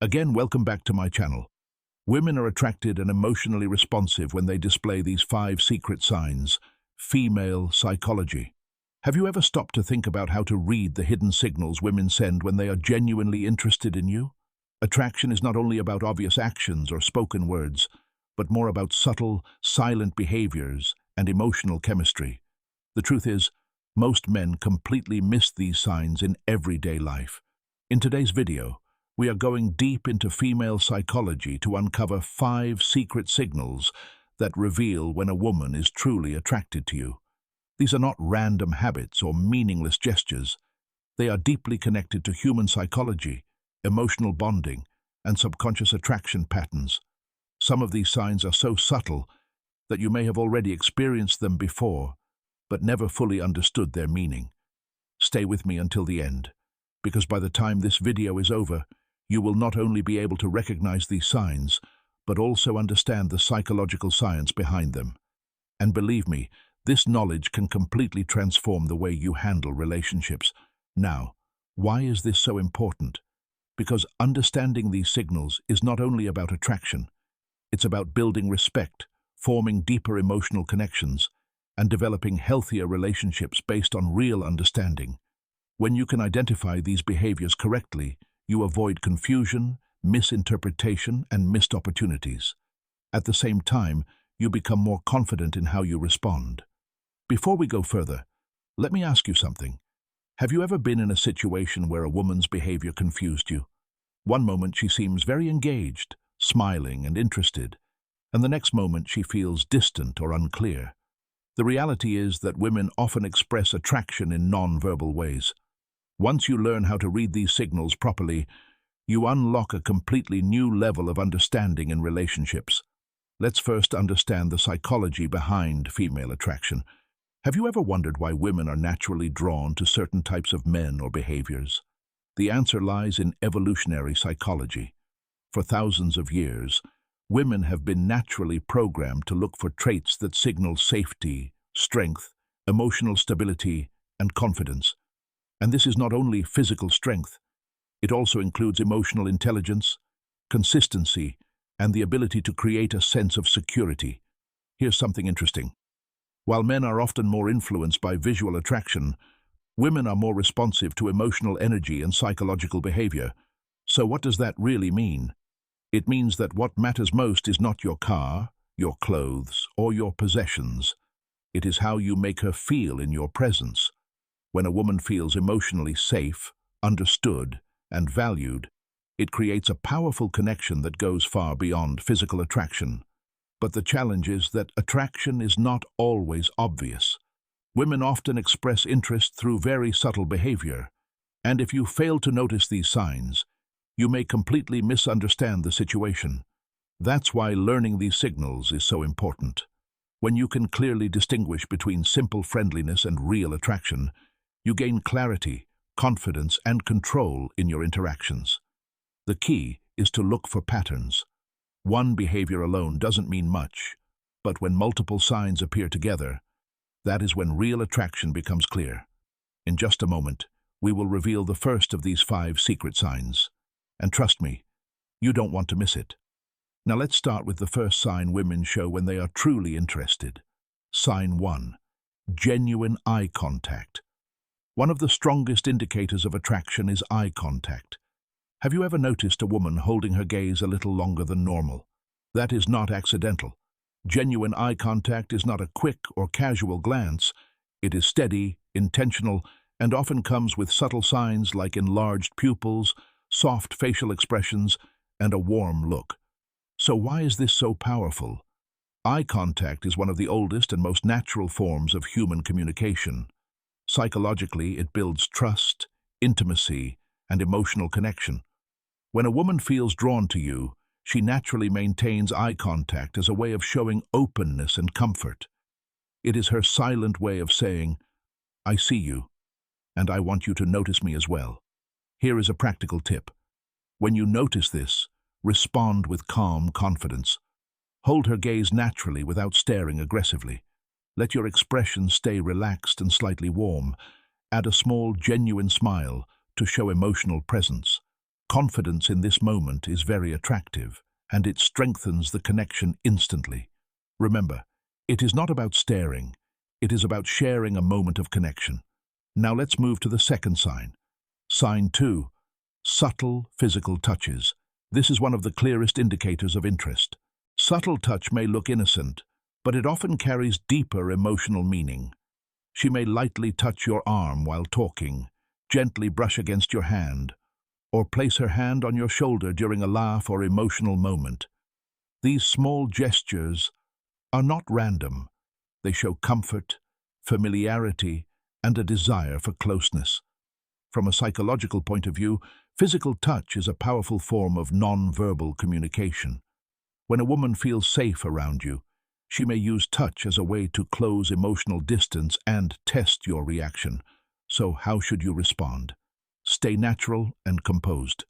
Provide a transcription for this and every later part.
Again, welcome back to my channel. Women are attracted and emotionally responsive when they display these 5 secret signs. Female psychology. Have you ever stopped to think about how to read the hidden signals women send when they are genuinely interested in you? Attraction is not only about obvious actions or spoken words, but more about subtle, silent behaviors and emotional chemistry. The truth is, most men completely miss these signs in everyday life. In today's video, we are going deep into female psychology to uncover 5 secret signals that reveal when a woman is truly attracted to you. These are not random habits or meaningless gestures. They are deeply connected to human psychology, emotional bonding, and subconscious attraction patterns. Some of these signs are so subtle that you may have already experienced them before, but never fully understood their meaning. Stay with me until the end, because by the time this video is over, you will not only be able to recognize these signs, but also understand the psychological science behind them. And believe me, this knowledge can completely transform the way you handle relationships. Now, why is this so important? Because understanding these signals is not only about attraction, it's about building respect, forming deeper emotional connections, and developing healthier relationships based on real understanding. When you can identify these behaviors correctly, you avoid confusion, misinterpretation, and missed opportunities. At the same time, you become more confident in how you respond. Before we go further, let me ask you something. Have you ever been in a situation where a woman's behavior confused you? One moment she seems very engaged, smiling and interested, and the next moment she feels distant or unclear. The reality is that women often express attraction in non-verbal ways. Once you learn how to read these signals properly, you unlock a completely new level of understanding in relationships. Let's first understand the psychology behind female attraction. Have you ever wondered why women are naturally drawn to certain types of men or behaviors? The answer lies in evolutionary psychology. For thousands of years, women have been naturally programmed to look for traits that signal safety, strength, emotional stability, and confidence. And this is not only physical strength, it also includes emotional intelligence, consistency, and the ability to create a sense of security. Here's something interesting. While men are often more influenced by visual attraction, women are more responsive to emotional energy and psychological behavior. So what does that really mean? It means that what matters most is not your car, your clothes, or your possessions. It is how you make her feel in your presence. When a woman feels emotionally safe, understood, and valued, it creates a powerful connection that goes far beyond physical attraction. But the challenge is that attraction is not always obvious. Women often express interest through very subtle behavior, and if you fail to notice these signs, you may completely misunderstand the situation. That's why learning these signals is so important. When you can clearly distinguish between simple friendliness and real attraction, you gain clarity, confidence, and control in your interactions. The key is to look for patterns. One behavior alone doesn't mean much, but when multiple signs appear together, that is when real attraction becomes clear. In just a moment, we will reveal the first of these 5 secret signs. And trust me, you don't want to miss it. Now let's start with the first sign women show when they are truly interested. Sign 1. Genuine eye contact. One of the strongest indicators of attraction is eye contact. Have you ever noticed a woman holding her gaze a little longer than normal? That is not accidental. Genuine eye contact is not a quick or casual glance. It is steady, intentional, and often comes with subtle signs like enlarged pupils, soft facial expressions, and a warm look. So why is this so powerful? Eye contact is one of the oldest and most natural forms of human communication. Psychologically, it builds trust, intimacy, and emotional connection. When a woman feels drawn to you, she naturally maintains eye contact as a way of showing openness and comfort. It is her silent way of saying, "I see you, and I want you to notice me as well." Here is a practical tip. When you notice this, respond with calm confidence. Hold her gaze naturally without staring aggressively. Let your expression stay relaxed and slightly warm. Add a small, genuine smile to show emotional presence. Confidence in this moment is very attractive, and it strengthens the connection instantly. Remember, it is not about staring, it is about sharing a moment of connection. Now let's move to the second sign. Sign 2. Subtle physical touches. This is one of the clearest indicators of interest. Subtle touch may look innocent, but it often carries deeper emotional meaning. She may lightly touch your arm while talking, gently brush against your hand, or place her hand on your shoulder during a laugh or emotional moment. These small gestures are not random. They show comfort, familiarity, and a desire for closeness. From a psychological point of view, physical touch is a powerful form of non-verbal communication. When a woman feels safe around you, she may use touch as a way to close emotional distance and test your reaction. So how should you respond? Stay natural and composed.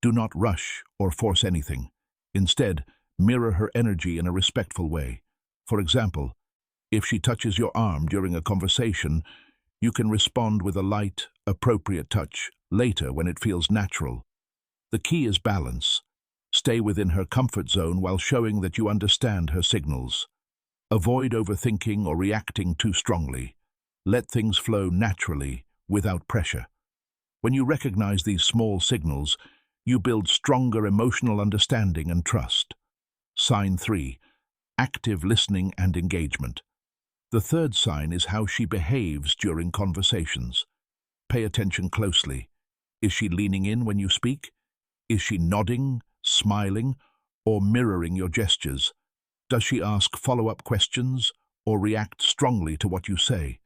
Do not rush or force anything. Instead, mirror her energy in a respectful way. For example, if she touches your arm during a conversation, you can respond with a light, appropriate touch later when it feels natural. The key is balance. Stay within her comfort zone while showing that you understand her signals. Avoid overthinking or reacting too strongly. Let things flow naturally, without pressure. When you recognize these small signals, you build stronger emotional understanding and trust. Sign 3. Active listening and engagement. The third sign is how she behaves during conversations. Pay attention closely. Is she leaning in when you speak? Is she nodding, smiling, or mirroring your gestures? Does she ask follow-up questions or react strongly to what you say?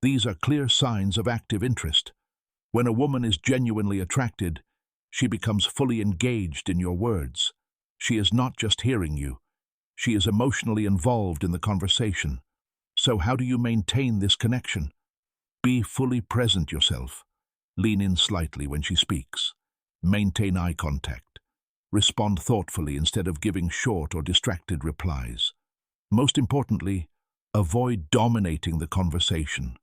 These are clear signs of active interest. When a woman is genuinely attracted, she becomes fully engaged in your words. She is not just hearing you. She is emotionally involved in the conversation. So how do you maintain this connection? Be fully present yourself. Lean in slightly when she speaks. Maintain eye contact. Respond thoughtfully instead of giving short or distracted replies. Most importantly, avoid dominating the conversation.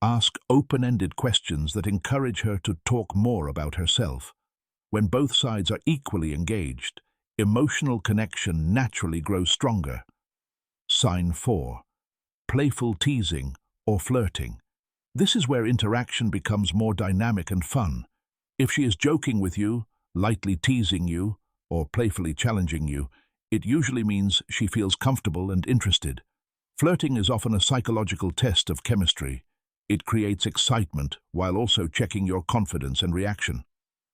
Ask open-ended questions that encourage her to talk more about herself. When both sides are equally engaged, emotional connection naturally grows stronger. Sign 4. Playful teasing or flirting. This is where interaction becomes more dynamic and fun. If she is joking with you, lightly teasing you, or playfully challenging you, it usually means she feels comfortable and interested. Flirting is often a psychological test of chemistry. It creates excitement while also checking your confidence and reaction.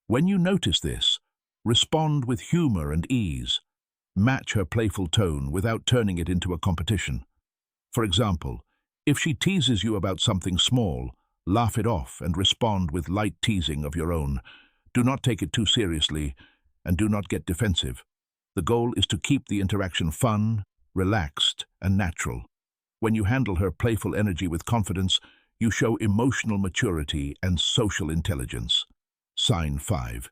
When you notice this, respond with humor and ease. Match her playful tone without turning it into a competition. For example, if she teases you about something small, laugh it off and respond with light teasing of your own. Do not take it too seriously and do not get defensive. The goal is to keep the interaction fun, relaxed, and natural. When you handle her playful energy with confidence, you show emotional maturity and social intelligence. Sign 5.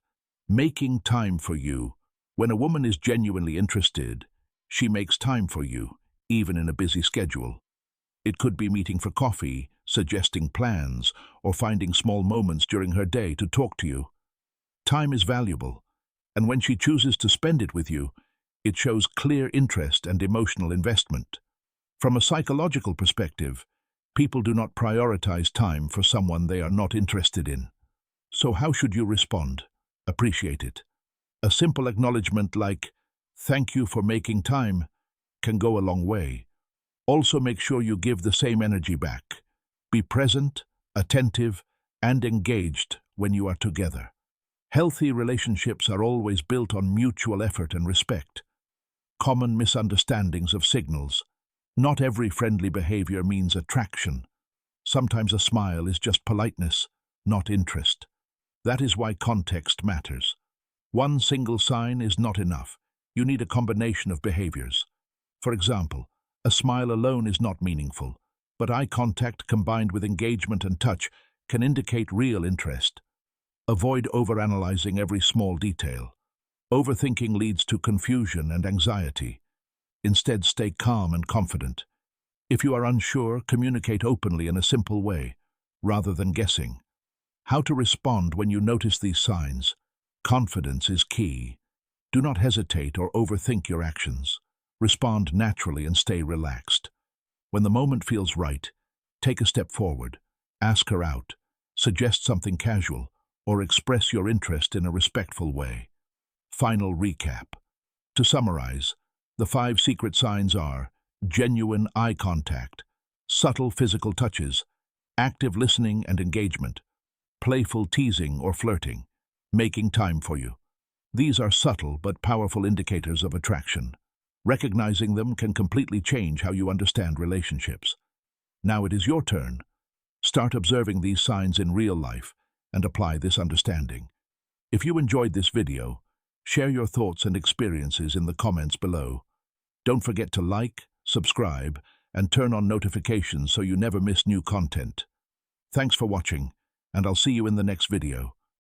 Making time for you. When a woman is genuinely interested, she makes time for you, even in a busy schedule. It could be meeting for coffee, suggesting plans, or finding small moments during her day to talk to you. Time is valuable, and when she chooses to spend it with you, it shows clear interest and emotional investment. From a psychological perspective, people do not prioritize time for someone they are not interested in. So how should you respond? Appreciate it. A simple acknowledgement like, "Thank you for making time," can go a long way. Also make sure you give the same energy back. Be present, attentive, and engaged when you are together. Healthy relationships are always built on mutual effort and respect. Common misunderstandings of signals. Not every friendly behavior means attraction. Sometimes a smile is just politeness, not interest. That is why context matters. One single sign is not enough. You need a combination of behaviors. For example, a smile alone is not meaningful, but eye contact combined with engagement and touch can indicate real interest. Avoid overanalyzing every small detail. Overthinking leads to confusion and anxiety. Instead, stay calm and confident. If you are unsure, communicate openly in a simple way, rather than guessing. How to respond when you notice these signs. Confidence is key. Do not hesitate or overthink your actions. Respond naturally and stay relaxed. When the moment feels right, take a step forward, ask her out, suggest something casual, or express your interest in a respectful way. Final recap. To summarize, the 5 secret signs are genuine eye contact, subtle physical touches, active listening and engagement, playful teasing or flirting, making time for you. These are subtle but powerful indicators of attraction. Recognizing them can completely change how you understand relationships. Now it is your turn. Start observing these signs in real life and apply this understanding. If you enjoyed this video, share your thoughts and experiences in the comments below. Don't forget to like, subscribe, and turn on notifications so you never miss new content. Thanks for watching, and I'll see you in the next video.